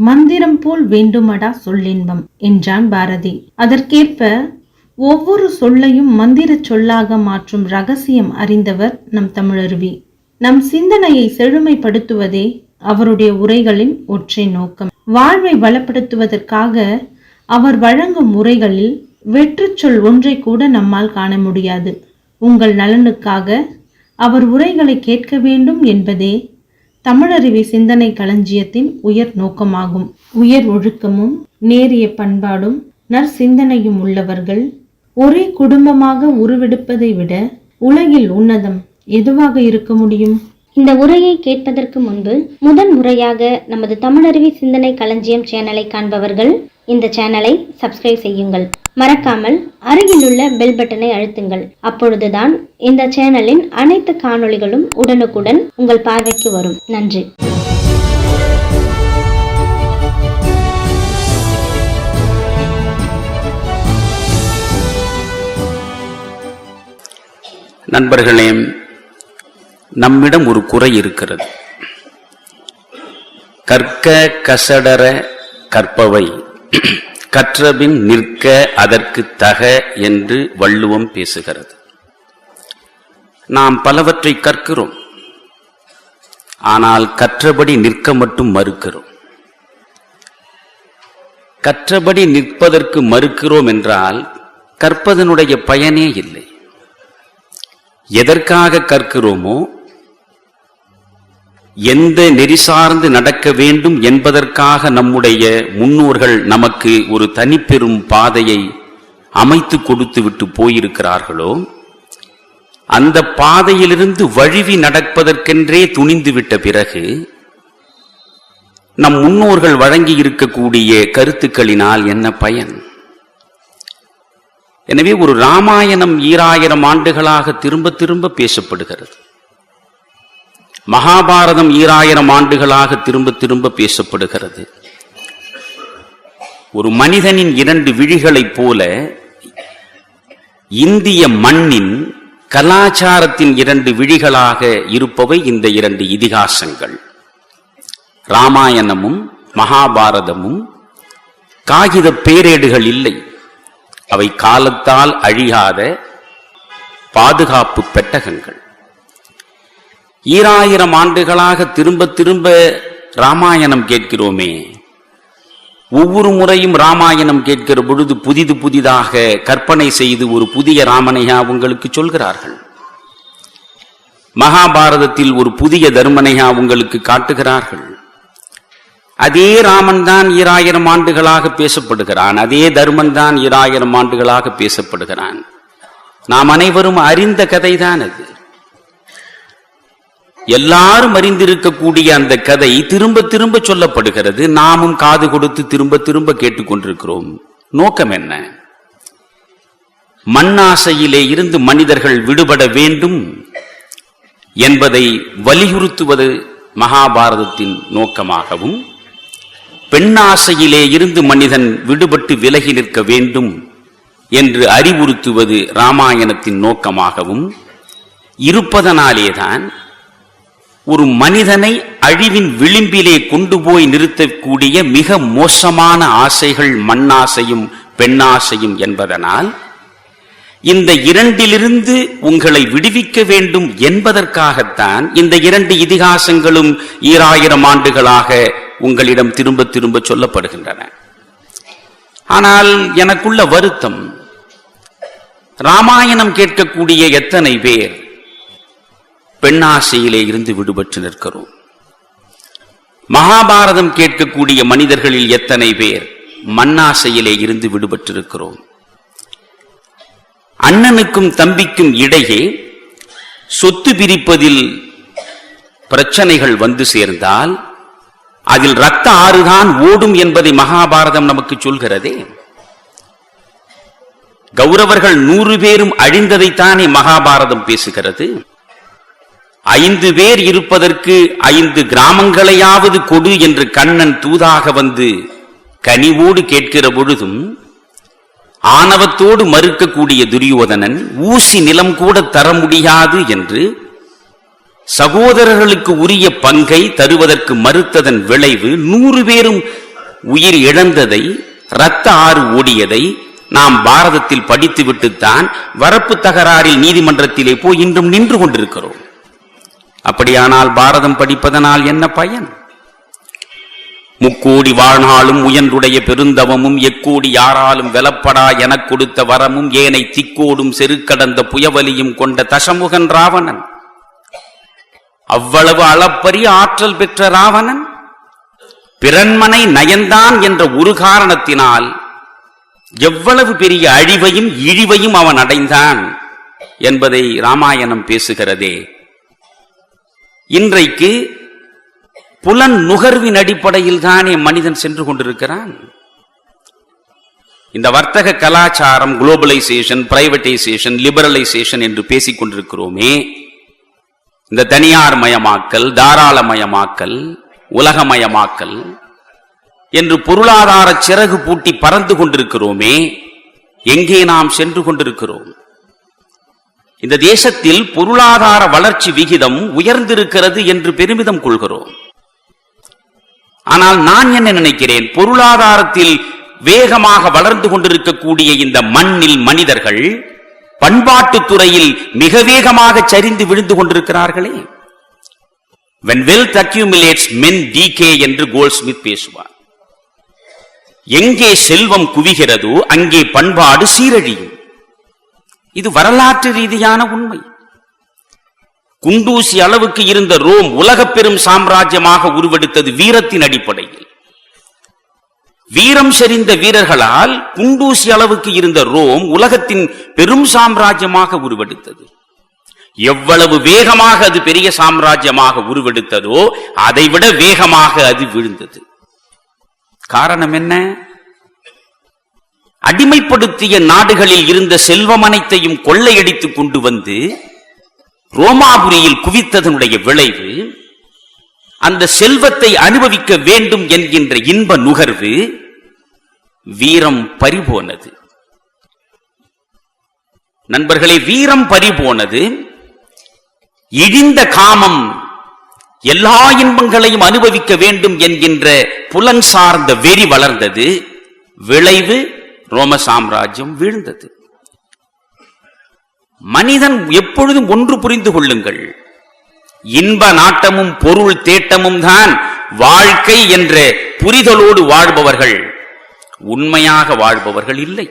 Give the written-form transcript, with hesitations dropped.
மந்திரம் போல் வேண்டுமடா சொல்லின்பம் என்றான் பாரதி. அதற்கேற்ப ஒவ்வொரு சொல்லையும் மந்திர சொல்லாக மாற்றும் ரகசியம் அறிந்தவர் நம் தமிழருவி. நம் சிந்தனையை செழுமைப்படுத்துவதே அவருடைய உரைகளின் ஒற்றை நோக்கம். வாழ்வை வளப்படுத்துவதற்காக அவர் வழங்கும் உரைகளில் வெற்றுச்சொல் ஒன்றை கூட நம்மால் காண முடியாது. உங்கள் நலனுக்காக அவர் உரைகளை கேட்க வேண்டும் என்பதே தமிழருவி சிந்தனை களஞ்சியத்தின் உயர் நோக்கமாகும். உயர் ஒழுக்கமும் நேரிய பண்பாடும் நற்சிந்தனையும் உள்ளவர்கள் ஒரே குடும்பமாக உருவெடுப்பதை விட உலகில் உன்னதம் எதுவாக இருக்க முடியும்? இந்த உரையை கேட்பதற்கு முன்பு முதன் முறையாக நமது தமிழருவி சிந்தனை களஞ்சியம் சேனலை காண்பவர்கள் இந்த சேனலை சப்ஸ்கிரைப் செய்யுங்கள். மறக்காமல் அருகிலுள்ள பெல் பட்டனை அழுத்துங்கள். அப்பொழுதுதான் இந்த சேனலின் அனைத்து காணொளிகளும் உடனுக்குடன் உங்கள் பார்வைக்கு வரும். நன்றி. நண்பர்களே, நம்மிடம் ஒரு குறை இருக்கிறது. கற்க கசடர கற்பவை கற்றபின் நிற்க அதற்கு தக என்று வள்ளுவம் பேசுகிறது. நாம் பலவற்றை கற்கிறோம், ஆனால் கற்றபடி நிற்க மட்டும் மறுக்கிறோம். கற்றபடி நிற்பதற்கு மறுக்கிறோம் என்றால் கற்பதனுடைய பயனே இல்லை. எதற்காக கற்கிறோமோ, எந்த நெறி சார்ந்து நடக்க வேண்டும் என்பதற்காக நம்முடைய முன்னோர்கள் நமக்கு ஒரு தனிப்பெரும் பாதையை அமைத்து கொடுத்து விட்டு போயிருக்கிறார்களோ, அந்த பாதையிலிருந்து வழுவி நடப்பதற்கென்றே துணிந்து விட்ட பிறகு நம் முன்னோர்கள் வழங்கி இருக்கக்கூடிய கருத்துக்களினால் என்ன பயன்? எனவே ஒரு ராமாயணம் 2000 ஆண்டுகளாக திரும்ப திரும்ப பேசப்படுகிறது. மகாபாரதம் 2000 ஆண்டுகளாக திரும்ப திரும்ப பேசப்படுகிறது. ஒரு மனிதனின் 2 விழிகளைப் போல இந்திய மண்ணின் கலாச்சாரத்தின் 2 விழிகளாக இருப்பவை இந்த 2 இதிகாசங்கள். ராமாயணமும் மகாபாரதமும் காகித பேரேடுகள் இல்லை. அவை காலத்தால் அழியாத பாதுகாப்பு பெட்டகங்கள். 2000 ஆண்டுகளாக திரும்ப திரும்ப ராமாயணம் கேட்கிறோமே, ஒவ்வொரு முறையும் ராமாயணம் கேட்கிற பொழுது புதிதாக கற்பனை செய்து ஒரு புதிய ராமனையா உங்களுக்கு சொல்கிறார்கள். மகாபாரதத்தில் ஒரு புதிய தர்மனையா உங்களுக்கு காட்டுகிறார்கள். அதே ராமன் தான் 2000 ஆண்டுகளாக பேசப்படுகிறான். அதே தர்மன் தான் 2000 ஆண்டுகளாக பேசப்படுகிறான். நாம் அனைவரும் அறிந்த கதைதான் அது. எல்லாரும் அறிந்திருக்கக்கூடிய அந்த கதை திரும்ப திரும்ப சொல்லப்படுகிறது. நாமும் காது கொடுத்து திரும்ப திரும்ப கேட்டுக்கொண்டிருக்கிறோம். நோக்கம் என்ன? மண்ணாசையிலே இருந்து மனிதர்கள் விடுபட வேண்டும் என்பதை வலியுறுத்துவது மகாபாரதத்தின் நோக்கமாகவும், பெண்ணாசையிலே இருந்து மனிதன் விடுபட்டு விலகி நிற்க வேண்டும் என்று அறிவுறுத்துவது ராமாயணத்தின் நோக்கமாகவும் இருப்பதனாலேதான் ஒரு மனிதனை அழிவின் விளிம்பிலே கொண்டு போய் நிறுத்தக்கூடிய மிக மோசமான ஆசைகள் மண்ணாசையும் பெண்ணாசையும் என்பதனால் இந்த 2 உங்களை விடுவிக்க வேண்டும் என்பதற்காகத்தான் இந்த 2 இதிகாசங்களும் 2000 ஆண்டுகளாக உங்களிடம் திரும்ப திரும்ப சொல்லப்படுகின்றன. ஆனால் எனக்குள்ள வருத்தம், ராமாயணம் கேட்கக்கூடிய எத்தனை பேர் பெண்ணாசையிலே இருந்து விடுபட்டு நிற்கிறோம்? மகாபாரதம் கேட்கக்கூடிய மனிதர்களில் எத்தனை பேர் மண்ணாசையிலே இருந்து விடுபட்டிருக்கிறோம்? அண்ணனுக்கும் தம்பிக்கும் இடையே சொத்து பிரிப்பதில் பிரச்சனைகள் வந்து சேர்ந்தால் அதில் இரத்த ஆறுதான் ஓடும் என்பதை மகாபாரதம் நமக்கு சொல்கிறதே. கௌரவர்கள் 100 பேரும் அழிந்ததைத்தானே மகாபாரதம் பேசுகிறது. 5 பேர் இருப்பதற்கு 5 கிராமங்களையாவது கொடு என்று கண்ணன் தூதாக வந்து கனிவோடு கேட்கிற பொழுதும் ஆணவத்தோடு மறுக்கக்கூடிய துரியோதனன் ஊசி நிலம் கூட தர முடியாது என்று சகோதரர்களுக்கு உரிய பங்கை தருவதற்கு மறுத்ததன் விளைவு 100 பேரும் உயிர் இழந்ததை, இரத்த ஆறு ஓடியதை நாம் பாரதத்தில் படித்துவிட்டுத்தான் வரப்பு தகராறில் நீதிமன்றத்திலே போய் இன்றும் நின்று கொண்டிருக்கிறோம். அப்படியானால் பாரதம் படிப்பதனால் என்ன பயன்? முக்கோடி வாழ்நாளும் உயர்ந்துடைய பெருந்தவமும் எக்கோடி யாராலும் வெலப்படா எனக் கொடுத்த வரமும் ஏனை திக்கோடும் செருக்கடந்த புயவலியும் கொண்ட தசமுகன் ராவணன். அவ்வளவு அளப்பரிய ஆற்றல் பெற்ற ராவணன் பிறன்மனை நயந்தான் என்ற ஒரு காரணத்தினால் எவ்வளவு பெரிய அழிவையும் இழிவையும் அவன் அடைந்தான் என்பதை ராமாயணம் பேசுகிறதே. இன்றைக்கு புலன் நுகர்வின் அடிப்படையில் தானே மனிதன் சென்று கொண்டிருக்கிறான். இந்த வர்த்தக கலாச்சாரம், குளோபலைசேஷன், பிரைவேடைசேஷன், லிபரலைசேஷன் என்று பேசிக் கொண்டிருக்கிறோமே, இந்த தனியார் மயமாக்கல், தாராளமயமாக்கல், உலகமயமாக்கல் என்று பொருளாதார சிறகு பூட்டி பறந்து கொண்டிருக்கிறோமே, எங்கே நாம் சென்று கொண்டிருக்கிறோம்? இந்த தேசத்தில் பொருளாதார வளர்ச்சி விகிதம் உயர்ந்திருக்கிறது என்று பெருமிதம் கொள்கிறோம். ஆனால் நான் என்ன நினைக்கிறேன், பொருளாதாரத்தில் வேகமாக வளர்ந்து கொண்டிருக்கக்கூடிய இந்த மண்ணில் மனிதர்கள் பண்பாட்டு துறையில் மிக வேகமாக சரிந்து விழுந்து கொண்டிருக்கிறார்களே. When wealth accumulates, men decay என்று கோல்ட்ஸ்மித் பேசுவார். எங்கே செல்வம் குவிகிறதோ அங்கே பண்பாடு சீரழியும். இது வரலாற்று ரீதியான உண்மை. குண்டூசி அளவுக்கு இருந்த ரோம் உலக பெரும் சாம்ராஜ்யமாக உருவெடுத்தது வீரத்தின் அடிப்படையில். வீரம் செறிந்த வீரர்களால் குண்டூசி அளவுக்கு இருந்த ரோம் உலகத்தின் பெரும் சாம்ராஜ்யமாக உருவெடுத்தது. எவ்வளவு வேகமாக அது பெரிய சாம்ராஜ்யமாக உருவெடுத்ததோ அதைவிட வேகமாக அது விழுந்தது. காரணம் என்ன? அடிமைப்படுத்திய நாடுகளில் இருந்த செல்வம் அனைத்தையும் கொள்ளையடித்துக் கொண்டு வந்து ரோமாபுரியில் குவித்ததனுடைய விளைவு, அந்த செல்வத்தை அனுபவிக்க வேண்டும் என்கின்ற இன்ப நுகர்வு, வீரம் பறிபோனது. நண்பர்களே, வீரம் பறிபோனது. இழிந்த காமம், எல்லா இன்பங்களையும் அனுபவிக்க வேண்டும் என்கின்ற புலன் சார்ந்த வெறி வளர்ந்தது. விளைவு, ரோம சாம்ராஜ்யம் வீழ்ந்தது. மனிதன் எப்பொழுதும் ஒன்று புரிந்து கொள்ளுங்கள், இன்ப நாட்டமும் பொருள் தேட்டமும் தான் வாழ்க்கை என்ற புரிதலோடு வாழ்பவர்கள் உண்மையாக வாழ்பவர்கள் இல்லை.